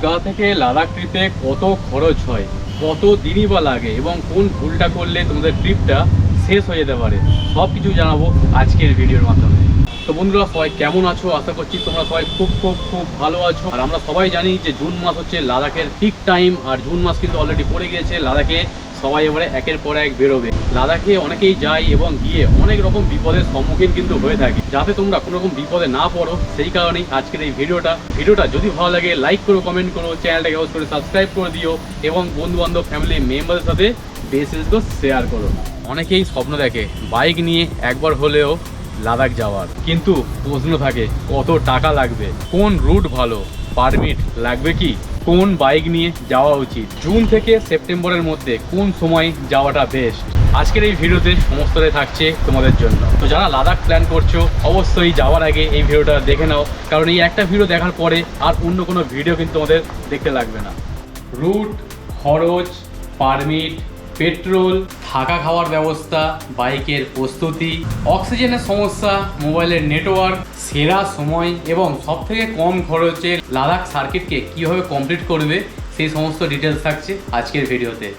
কলকাতা থেকে লাদাখ ট্রিপে কত খরচ হয়, কত দিনই বা লাগে এবং কোন ভুলটা করলে তোমাদের ট্রিপটা শেষ হয়ে যেতে পারে, সব কিছু জানাবো আজকের ভিডিওর মাধ্যমে। তো বন্ধুরা, সবাই কেমন আছো? আশা করছি তোমরা সবাই খুব খুব খুব ভালো আছো। আর আমরা সবাই জানি যে জুন মাস হচ্ছে লাদাখের ঠিক টাইম, আর জুন মাস কিন্তু অলরেডি পড়ে গিয়েছে। লাদাখে সবাই এবারে একের পর এক বেরোবে। লাদাখে অনেকেই যায় এবং গিয়ে অনেক রকম বিপদের সম্মুখীন কিন্তু হয়ে থাকে। যাতে তোমরা কোনো রকম বিপদে না পড়ো, সেই কারণেই আজকের এই ভিডিওটা যদি ভালো লাগে লাইক করো, কমেন্ট করো, চ্যানেলটাকে অবশ্যই করে সাবস্ক্রাইব করে দিও এবং বন্ধু বান্ধব ফ্যামিলি মেম্বারের সাথে বেশি শেয়ার করো। অনেকেই স্বপ্ন দেখে বাইক নিয়ে একবার হলেও লাদাখ যাওয়ার, কিন্তু প্রশ্ন থাকে কত টাকা লাগবে, কোন রুট ভালো, পারমিট লাগবে কি, কোন বাইক নিয়ে যাওয়া উচিত, জুন থেকে সেপ্টেম্বরের মধ্যে কোন সময় যাওয়াটা বেস্ট। আজকের এই ভিডিওতে সমস্তটাই থাকছে তোমাদের জন্য। তো যারা লাদাখ প্ল্যান করছো অবশ্যই যাওয়ার আগে এই ভিডিওটা দেখে নাও, কারণ এই একটা ভিডিও দেখার পরে আর অন্য কোনো ভিডিও কিন্তু তোমাদের দেখতে লাগবে না। রুট, খরচ, পারমিট, পেট্রোল, থাকা খাওয়ার ব্যবস্থা, বাইকের প্রস্তুতি, অক্সিজেনের সমস্যা, মোবাইলের নেটওয়ার্ক, সেরা সময় এবং সবথেকে কম খরচে লাদাখ সার্কিটকে কীভাবে কমপ্লিট করবে, সেই সমস্ত ডিটেলস থাকছে আজকের ভিডিওতে।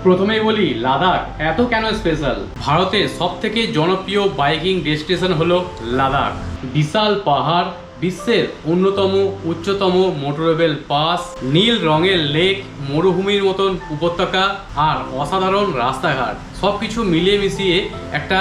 প্রথমেই বলি, লাদাখ এত কেন স্পেশাল? ভারতের সবথেকে জনপ্রিয় বাইকিং ডেস্টিনেশন হলো লাদাখ। বিশাল পাহাড়, বিশ্বের অন্যতম উচ্চতম মোটরেবল পাস, নীল রঙের লেক, মরুভূমির মতন উপত্যকা আর অসাধারণ রাস্তাঘাট, সব কিছু মিলিয়ে মিশিয়ে একটা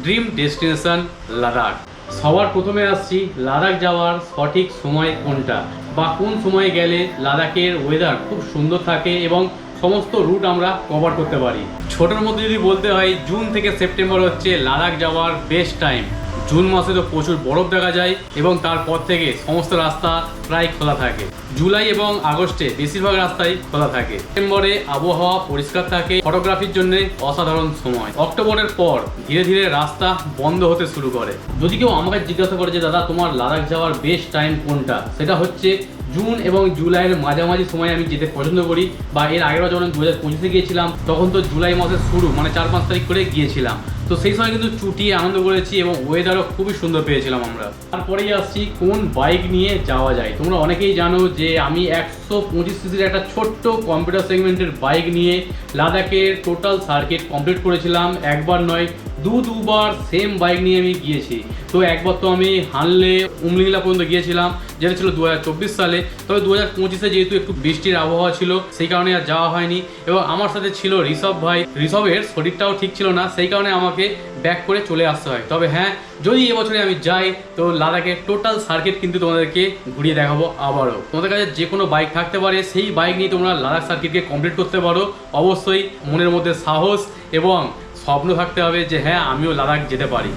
ড্রিম ডেস্টিনেশন লাদাখ। সবার প্রথমে আসছি লাদাখ যাওয়ার সঠিক সময় কোনটা, বা কোন সময়ে গেলে লাদাখের ওয়েদার খুব সুন্দর থাকে এবং সমস্ত রুট আমরা কভার করতে পারি। ছোটোর মধ্যে যদি বলতে হয়, জুন থেকে সেপ্টেম্বর হচ্ছে লাদাখ যাওয়ার বেস্ট টাইম। জুন মাসে তো প্রচুর বরফ দেখা যায় এবং তারপর থেকে সমস্ত রাস্তা প্রায় খোলা থাকে। জুলাই এবং আগস্টে বেশিরভাগ রাস্তাই খোলা থাকে। সেপ্টেম্বরে আবহাওয়া পরিষ্কার থাকে, ফটোগ্রাফির জন্য অসাধারণ সময়। অক্টোবরের পর ধীরে ধীরে রাস্তা বন্ধ হতে শুরু করে। যদি কেউ আমাকে জিজ্ঞাসা করে যে দাদা তোমার লাদাখ যাওয়ার বেস্ট টাইম কোনটা, সেটা হচ্ছে জুন এবং জুলাইয়ের মাঝামাঝি সময় আমি যেতে পছন্দ করি। বা এর আগেরবার যখন 2025 গিয়েছিলাম তখন তো জুলাই মাসের শুরু, মানে 4-5 তারিখ করে গিয়েছিলাম। তো সেই সময় কিন্তু চুটিয়ে আনন্দ করেছি এবং ওয়েদারও খুবই সুন্দর পেয়েছিলাম আমরা। তারপরেই আসছি কোন বাইক নিয়ে যাওয়া যায়। তোমরা অনেকেই জানো যে আমি 125 সিসির একটা ছোট্ট কম্পিউটার সেগমেন্টের বাইক নিয়ে লাদাখের টোটাল সার্কিট কমপ্লিট করেছিলাম। একবার নয়, দুবার সেম বাইক নিয়ে আমি গিয়েছি। তো একবার তো আমি হানলে উমলিংলা পর্যন্ত গিয়েছিলাম, যেটা ছিল 2024 সালে। তবে 2025-এ যেহেতু একটু বৃষ্টির আবহাওয়া ছিল, সেই কারণে আর যাওয়া হয়নি। এবং আমার সাথে ছিল ঋষভ ভাই। ঋষভের শরীরটাও ঠিক ছিল না, সেই কারণে আমাকে ব্যাক করে চলে আসতে হয়। তবে হ্যাঁ, যদি এবছরে আমি যাই তো লাদাখের টোটাল সার্কিট কিন্তু তোমাদেরকে ঘুরিয়ে দেখাবো আবারও। তোমাদের কাছে যে কোনো বাইক থাকতে পারে, সেই বাইক নিয়ে তোমরা লাদাখ সার্কিটকে কমপ্লিট করতে পারো। অবশ্যই মনের মধ্যে সাহস এবং স্বপ্ন থাকতে হবে যে হ্যাঁ, আমিও লাদাখ যেতে পারি।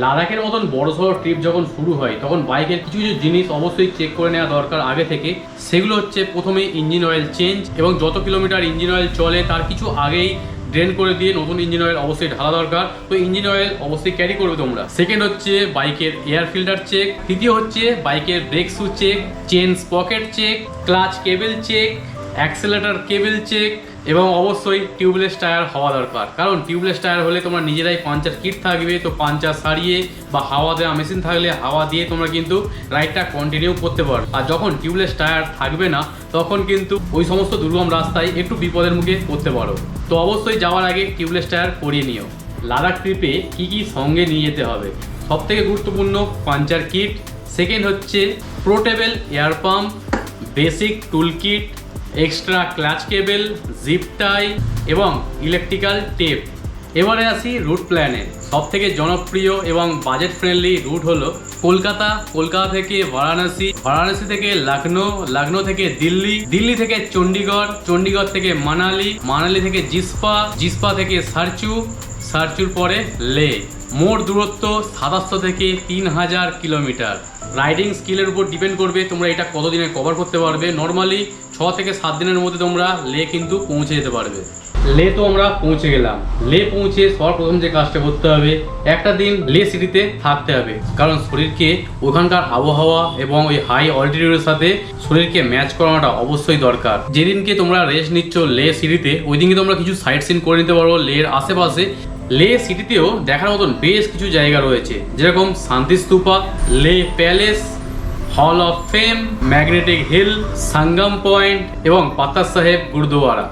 লাদাখের মতন বড়সড় ট্রিপ যখন শুরু হয় তখন বাইকের কিছু কিছু জিনিস অবশ্যই চেক করে নেওয়া দরকার আগে থেকে। সেগুলো হচ্ছে প্রথমে ইঞ্জিন অয়েল চেঞ্জ, এবং যত কিলোমিটার ইঞ্জিন অয়েল চলে তার কিছু আগেই ড্রেন করে দিয়ে নতুন ইঞ্জিন অয়েল অবশ্যই ঢালা দরকার। তো ইঞ্জিন অয়েল অবশ্যই ক্যারি করবে তোমরা। সেকেন্ড হচ্ছে বাইকের এয়ার ফিল্টার চেক। তৃতীয় হচ্ছে বাইকের brake shoe check, chain sprocket check, clutch cable check, accelerator cable check, এবং অবশ্যই টিউবলেস টায়ার হওয়া দরকার। কারণ টিউবলেস টায়ার হলে তোমরা নিজেরাই পাঞ্চার কিট থাকবে, তো পাঞ্চার সারিয়ে বা হাওয়া দেওয়া মেশিন থাকলে হাওয়া দিয়ে তোমরা কিন্তু রাইডটা কন্টিনিউ করতে পারো। আর যখন টিউবলেস টায়ার থাকবে না তখন কিন্তু ওই সমস্ত দুর্গম রাস্তায় একটু বিপদের মুখে পড়তে পারো। তো অবশ্যই যাওয়ার আগে টিউবলেস টায়ার করিয়ে নিও। লাদাখ ট্রিপে কী কী সঙ্গে নিয়ে যেতে হবে? সবথেকে গুরুত্বপূর্ণ পাঞ্চার কিট। সেকেন্ড হচ্ছে portable air pump, basic tool kit, extra clutch cable, zip tie এবং ইলেকট্রিক্যাল টেপ। এবারে আসি রুট প্ল্যানে। সবথেকে জনপ্রিয় এবং বাজেট ফ্রেন্ডলি রুট হলো কলকাতা, কলকাতা থেকে বারাণসী, বারাণসী থেকে লখনৌ, লখনৌ থেকে দিল্লি, দিল্লি থেকে চণ্ডীগড়, চণ্ডীগড় থেকে মানালি, মানালি থেকে জিসপা, জিসপা থেকে সারচু, সারচুর পরে লে। মোট দূরত্ব 2700 থেকে 3000 কিলোমিটার। রাইডিং স্কিলের উপর ডিপেন্ড করবে তোমরা এটা কতদিনে কভার করতে পারবে। নর্মালি 6 থেকে 7 দিনের মধ্যে তোমরা লে কিন্তু পৌঁছে যেতে পারবে। লে তো আমরা পৌঁছে গেলাম। লে পৌঁছে সবার প্রথম যে কাজটা করতে হবে, একটা দিন লে সিটিতে থাকতে হবে, কারণ শরীরকে ওখানকার আবহাওয়া এবং ওই হাই অল্টিটিউডের সাথে শরীরকে ম্যাচ করানোটা অবশ্যই দরকার। যেদিনকে তোমরা রেস্ট নিচ্ছ লে সিটিতে, ওই দিনকে তোমরা কিছু সাইট সিন করে নিতে পারো লের আশেপাশে। লে সিটিতেও দেখার মতন বেশ কিছু জায়গা রয়েছে, যেরকম শান্তি stupa, Leh palace, hall of fame, magnetic hill, Sangam point এবং পাতার সাহেব গুরুদুয়ারা।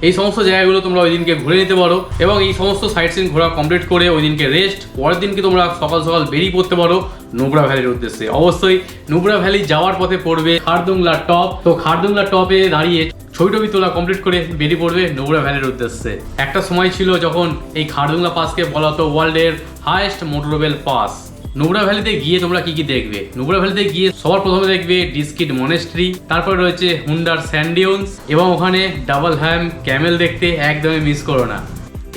এই সমস্ত জায়গাগুলো তোমরা ওই দিনকে ঘুরে নিতে পারো এবং এই সমস্ত সাইট সিন ঘোরা কমপ্লিট করে ওই দিনকে রেস্ট, পরের দিনকে তোমরা সকাল সকাল বেরিয়ে পড়তে পারো নুব্রা ভ্যালির উদ্দেশ্যে। অবশ্যই নুব্রা ভ্যালি যাওয়ার পথে পড়বে খারদুংলা টপ। তো খারদুংলা টপে দাঁড়িয়ে ছবি তোলা কমপ্লিট করে বেরিয়ে পড়বে নুব্রা ভ্যালির উদ্দেশ্যে। একটা সময় ছিল যখন এই খারদুংলা পাসকে বলা হতো ওয়ার্ল্ডের হাইয়েস্ট মোটরওয়েল পাস। নুব্রা ভ্যালিতে গিয়ে তোমরা কি কি দেখবে? নুব্রা ভ্যালিতে গিয়ে সবার প্রথমে দেখবে ডিস্কিট মনেস্ট্রি, তারপরে রয়েছে হুন্ডার স্যান্ডিউন্স এবং ওখানে ডাবল হ্যাম ক্যামেল দেখতে একদমই মিস করো না।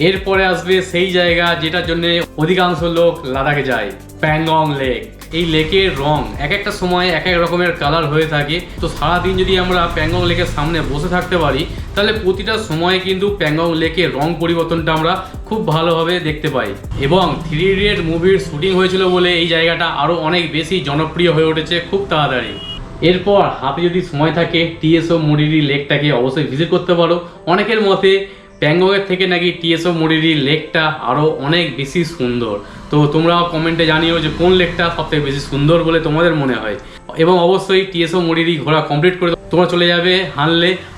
এরপরে আসবে সেই জায়গা যেটার জন্য অধিকাংশ লোক লাদাখে যায়, প্যাংগং লেক। এই লেকের রং এক একটা সময় এক এক রকমের কালার হয়ে থাকে। তো সারাদিন যদি আমরা প্যাংগং লেকের সামনে বসে থাকতে পারি, তাহলে প্রতিটা সময় কিন্তু প্যাংগং লেকের রং পরিবর্তনটা আমরা খুব ভালোভাবে দেখতে পাই। এবং 3 ইডিয়ট মুভির শুটিং হয়েছিল বলে এই জায়গাটা আরও অনেক বেশি জনপ্রিয় হয়ে উঠেছে খুব তাড়াতাড়ি। এরপর হাতে যদি সময় থাকে টিএসও মরিরি লেকটাকে অবশ্যই ভিজিট করতে পারো। অনেকের মতে প্যাংগংয়ের থেকে নাকি টিএসও মরিরি লেকটা আরও অনেক বেশি সুন্দর। তো তোমরা কমেন্টে জানিও যে কোন লেকটা সবথেকে বেশি সুন্দর বলে তোমাদের মনে হয়। এবং অবশ্যই টিএসও মরিরি ঘোরা কমপ্লিট করে তোমরা চলে যাবে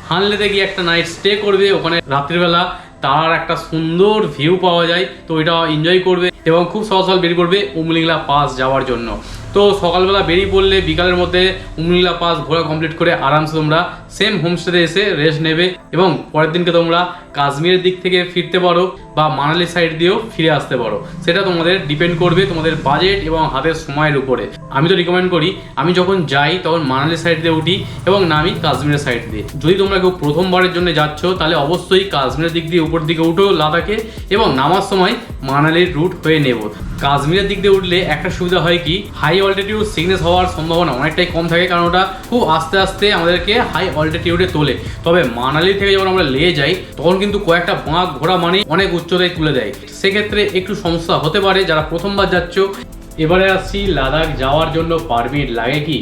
হানলেতে গিয়ে একটা নাইট স্টে করবে। ওখানে রাত্রিবেলা তার একটা সুন্দর ভিউ পাওয়া যায়, তো এটা এনজয় করবে এবং খুব সকাল বেরিয়ে পড়বে উমলিংলা পাস যাওয়ার জন্য। তো সকালবেলা বেরিয়ে পড়লে বিকালের মধ্যে উমলিংলা পাস ঘোরা কমপ্লিট করে আরামসে তোমরা সেম হোমস্টেতে এসে রেস্ট নেবে এবং পরের দিনকে তোমরা কাশ্মীরের দিক থেকে ফিরতে পারো বা মানালি সাইড দিয়েও ফিরে আসতে পারো। সেটা তোমাদের ডিপেন্ড করবে তোমাদের বাজেট এবং হাতের সময়ের উপরে। আমি তো রিকমেন্ড করি আমি যখন যাই তখন মানালি সাইড দিয়ে উঠি এবং নামি কাশ্মীরের সাইড দিয়ে। যদি তোমরা কেউ প্রথমবারের জন্য যাচ্ছ তাহলে অবশ্যই কাশ্মীরের দিক দিয়ে উপর দিকে উঠো লাদাখে এবং নামার সময় মানালির রুট হয়ে নেব। কাশ্মীরের দিক দিয়ে উঠলে একটা সুবিধা হয় কি, হাই অল্টিটিউড সিকনেস হওয়ার সম্ভাবনা অনেকটাই কম থাকে, কারণ ওটা খুব আস্তে আস্তে আমাদেরকে হাই অল্টিটিউডে তোলে। তবে মানালি থেকে যখন আমরা লে যাই তখন কিন্তু কয়েকটা বাঁক ঘোরা মানেই অনেক উচ্চতায় তুলে দেয়, সেক্ষেত্রে একটু সমস্যা হতে পারে যারা প্রথমবার যাচ্ছ। এবারে আসছি লাদাখ যাওয়ার জন্য পারমিট লাগে কি?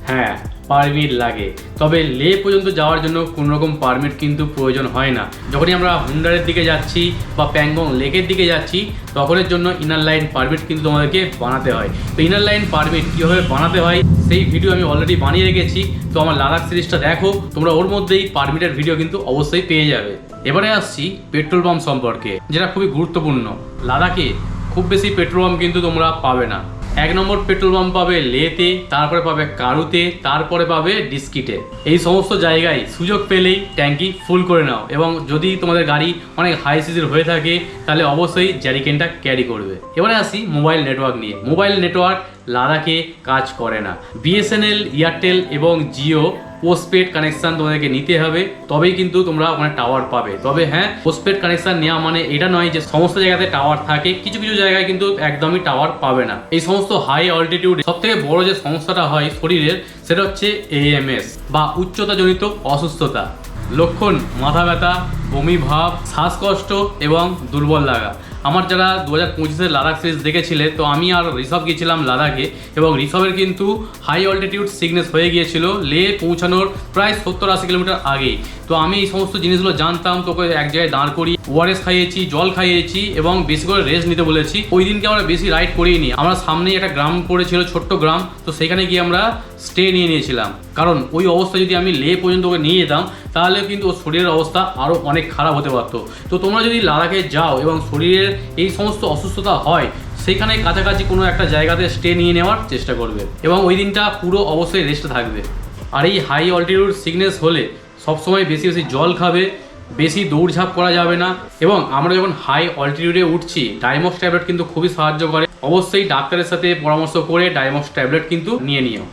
হ্যাঁ, পারমিট লাগে, তবে লে পর্যন্ত যাওয়ার জন্য কোনো রকম পারমিট কিন্তু প্রয়োজন হয় না। যখনই আমরা হুন্ডারের দিকে যাচ্ছি বা প্যাংগং লেকের দিকে যাচ্ছি তখনের জন্য ইনার লাইন পারমিট কিন্তু তোমাদেরকে বানাতে হয়। তো ইনার লাইন পারমিট কীভাবে বানাতে হয় সেই ভিডিও আমি অলরেডি বানিয়ে রেখেছি, তো আমার লাদাখ সিরিজটা দেখো, তোমরা ওর মধ্যেই পারমিটের ভিডিও কিন্তু অবশ্যই পেয়ে যাবে। এবারে আসছি পেট্রোল পাম্প সম্পর্কে, যেটা খুবই গুরুত্বপূর্ণ। লাদাখে খুব বেশি পেট্রোল পাম্প কিন্তু তোমরা পাবে না। 1 নম্বর পেট্রোল পাম্প পাবে লেতে, তারপরে পাবে কারুতে, তারপরে পাবে ডিস্কিটে। এই সমস্ত জায়গায় সুযোগ পেলেই ট্যাঙ্কি ফুল করে নাও এবং যদি তোমাদের গাড়ি অনেক হাই সিজির হয়ে থাকে তাহলে অবশ্যই জ্যারিকেনটা ক্যারি করবে। এবারে আসি মোবাইল নেটওয়ার্ক নিয়ে। মোবাইল নেটওয়ার্ক লাদাখে কাজ করে না। বিএসএনএল, এয়ারটেল এবং জিও পোস্টপেড কানেকশান তোমাদেরকে নিতে হবে, তবেই কিন্তু তোমরা ওখানে টাওয়ার পাবে। তবে হ্যাঁ, পোস্টপেড কানেকশান নেওয়া মানে এটা নয় যে সমস্ত জায়গাতে টাওয়ার থাকে, কিছু কিছু জায়গায় কিন্তু একদমই টাওয়ার পাবে না। এই সমস্ত হাই অল্টিটিউডে সব থেকে বড় যে সমস্যাটা হয় শরীরের সেটা হচ্ছে এএমএস বা উচ্চতাজনিত অসুস্থতা। লক্ষণ মাথা ব্যথা, বমি ভাব, শ্বাসকষ্ট এবং দুর্বল লাগা। আমার যারা 2025-এর লাদাখ সিরিজ দেখেছিলে, তো আমি আর ঋষভ গিয়েছিলাম লাদাখে এবং ঋষভের কিন্তু হাই অল্টিটিউড সিকনেস হয়ে গিয়েছিল লে পৌঁছানোর প্রায় 70-80 কিলোমিটার আগেই। তো আমি এই সমস্ত জিনিসগুলো জানতাম, তোকে এক জায়গায় দাঁড় করি, ওআরএস খাইয়েছি, জল খাইয়েছি এবং বেশি করে রেস্ট নিতে বলেছি। ওই দিনকে আমরা বেশি রাইড করিনি, আমরা সামনেই একটা গ্রাম পড়েছিল, ছোট্ট গ্রাম, তো সেখানে গিয়ে আমরা স্টে নিয়ে নিয়েছিলাম। কারণ ওই অবস্থা যদি আমি লে পর্যন্ত ওকে নিয়ে যেতাম তাহলে কিন্তু ওর শরীরের অবস্থা আরও অনেক খারাপ হতে পারতো। তো তোমরা যদি লাদাখে যাও এবং শরীরের এই সমস্ত অসুস্থতা হয়, সেইখানে কাছাকাছি কোনো একটা জায়গাতে স্টে নিয়ে নেওয়ার চেষ্টা করবে এবং ওই দিনটা পুরো অবশ্যই রেস্টে থাকবে। আর এই হাই অল্টিটিউড সিকনেস হলে সবসময় বেশি বেশি জল খাবে, বেশি দৌড়ঝাঁপ করা যাবে না এবং আমরা যখন হাই অল্টিটিউডে উঠছি ডাইমক্স ট্যাবলেট কিন্তু খুবই সাহায্য করে। অবশ্যই ডাক্তারের সাথে পরামর্শ করে ডাইমক্স ট্যাবলেট কিন্তু নিয়ে নিও।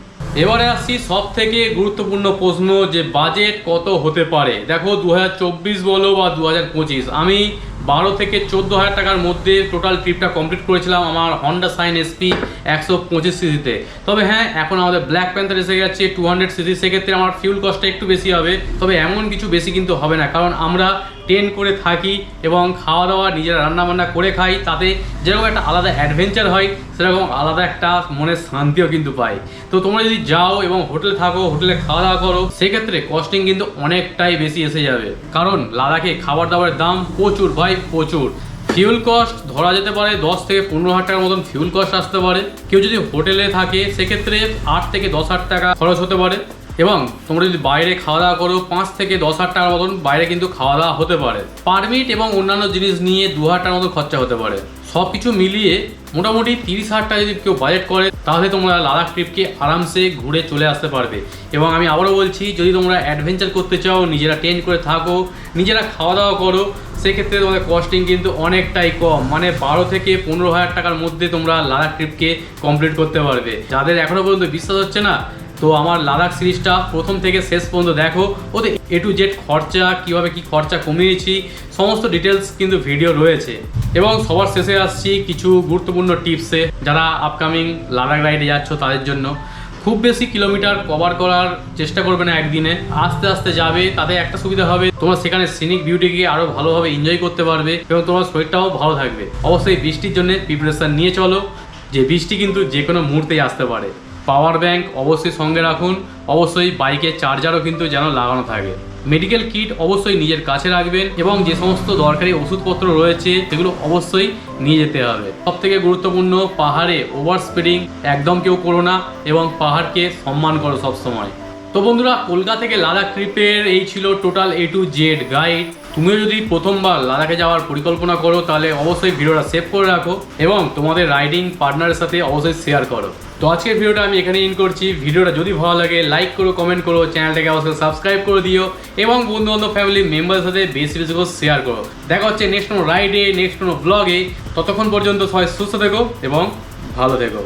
এবারে আসছি সব থেকে গুরুত্বপূর্ণ প্রশ্ন, যে বাজেট কত হতে পারে। দেখো 2024 বলো বা 2025, আমি 12 থেকে 14,000 টাকার মধ্যে টোটাল ট্রিপটা কমপ্লিট করেছিলাম আমার হন্ডা সাইন এসপি 125 সিসিতে। তবে হ্যাঁ, এখন আমাদের ব্ল্যাক প্যান্থার এসে গেছে 200 সিসি, সেক্ষেত্রে আমার ফিউল কস্টটা একটু বেশি হবে, তবে এমন কিছু বেশি কিন্তু হবে না, কারণ আমরা ট্রেন করে থাকি এবং খাওয়া দাওয়া নিজেরা রান্নাবান্না করে খাই, তাতে যেরকম একটা আলাদা অ্যাডভেঞ্চার হয় সেরকম আলাদা একটা মনের শান্তিও কিন্তু পাই। তো তোমরা যদি যাও এবং হোটেলে থাকো, হোটেলে খাওয়া দাওয়া করো, সেক্ষেত্রে কস্টিং কিন্তু অনেকটাই বেশি এসে যাবে, কারণ লাদাখে খাবার দাবারের দাম প্রচুর ভাই, প্রচুর। ফিউল কস্ট ধরা যেতে পারে 10 থেকে 15 হাজার টাকার মতন ফিউল কস্ট আসতে পারে। কেউ যদি হোটেলে থাকে সেক্ষেত্রে 8 থেকে 10 হাজার টাকা খরচ হতে পারে, এবং তোমরা যদি বাইরে খাওয়া দাওয়া করো 5 থেকে 10 হাজার টাকার মতন বাইরে কিন্তু খাওয়া দাওয়া হতে পারে। পারমিট এবং অন্যান্য জিনিস নিয়ে 2 হাজার টাকার মতো খরচা হতে পারে। সব কিছু মিলিয়ে মোটামুটি 30 হাজার টাকা যদি কেউ বাজেট করে তাহলে তোমরা লাদাখ ট্রিপকে আরামসে ঘুরে চলে আসতে পারবে। এবং আমি আবারও বলছি, যদি তোমরা অ্যাডভেঞ্চার করতে চাও, নিজেরা ট্রেন করে থাকো, নিজেরা খাওয়া দাওয়া করো, সেক্ষেত্রে তোমাদের কস্টিং কিন্তু অনেকটাই কম, মানে 12 থেকে 15 হাজার টাকার মধ্যে তোমরা লাদাখ ট্রিপকে কমপ্লিট করতে পারবে। যাদের এখনও পর্যন্ত বিশ্বাস হচ্ছে না, তো আমার লাদাখ সিরিজটা প্রথম থেকে শেষ পর্যন্ত দেখো, ওদের A to Z খরচা, কীভাবে কী খরচা কমিয়েছি, সমস্ত ডিটেলস কিন্তু ভিডিও রয়েছে। এবং সবার শেষে আসছি কিছু গুরুত্বপূর্ণ টিপসে, যারা আপকামিং লাদাখ রাইডে যাচ্ছ তাদের জন্য। খুব বেশি কিলোমিটার কভার করার চেষ্টা করবে না একদিনে, আস্তে আস্তে যাবে, তাতে একটা সুবিধা হবে, তোমরা সেখানে সিনিক বিউটিকে আরও ভালোভাবে এনজয় করতে পারবে এবং তোমার শরীরটাও ভালো থাকবে। অবশ্যই বৃষ্টির জন্য প্রিপারেশন নিয়ে চলো, যে বৃষ্টি কিন্তু যে কোনো মুহূর্তেই আসতে পারে। পাওয়ার ব্যাংক অবশ্যই সঙ্গে রাখুন, অবশ্যই বাইকের চার্জারও কিন্তু যেন লাগানো থাকে। মেডিকেল কিট অবশ্যই নিজের কাছে রাখবেন, এবং যে সমস্ত দরকারি ওষুধপত্র রয়েছে সেগুলো অবশ্যই নিয়ে যেতে হবে। সবথেকে গুরুত্বপূর্ণ, পাহাড়ে ওভার স্পিডিং একদম কেউ করো না, এবং পাহাড়কে সম্মান করো সবসময়। তো বন্ধুরা, কলকাতা থেকে লাদাখ ট্রিপের এই ছিল total A to Z guide. তুমিও যদি প্রথমবার লাদাখে যাওয়ার পরিকল্পনা করো তাহলে অবশ্যই ভিডিওটা সেভ করে রাখো এবং তোমাদের রাইডিং পার্টনারের সাথে অবশ্যই শেয়ার করো। তো আজকের ভিডিওটা আমি এখানে ইন করছি। ভিডিওটা যদি ভালো লাগে লাইক করো, কমেন্ট করো, চ্যানেলটাকে অবশ্যই সাবস্ক্রাইব করে দিও এবং বন্ধু বান্ধব ফ্যামিলি মেম্বারের সাথে বেশি বেশি করে শেয়ার করো। দেখা হচ্ছে নেক্সট কোনো রাইডে, নেক্সট কোনো ব্লগে। ততক্ষণ পর্যন্ত সবাই সুস্থ থেকো এবং ভালো থেকো।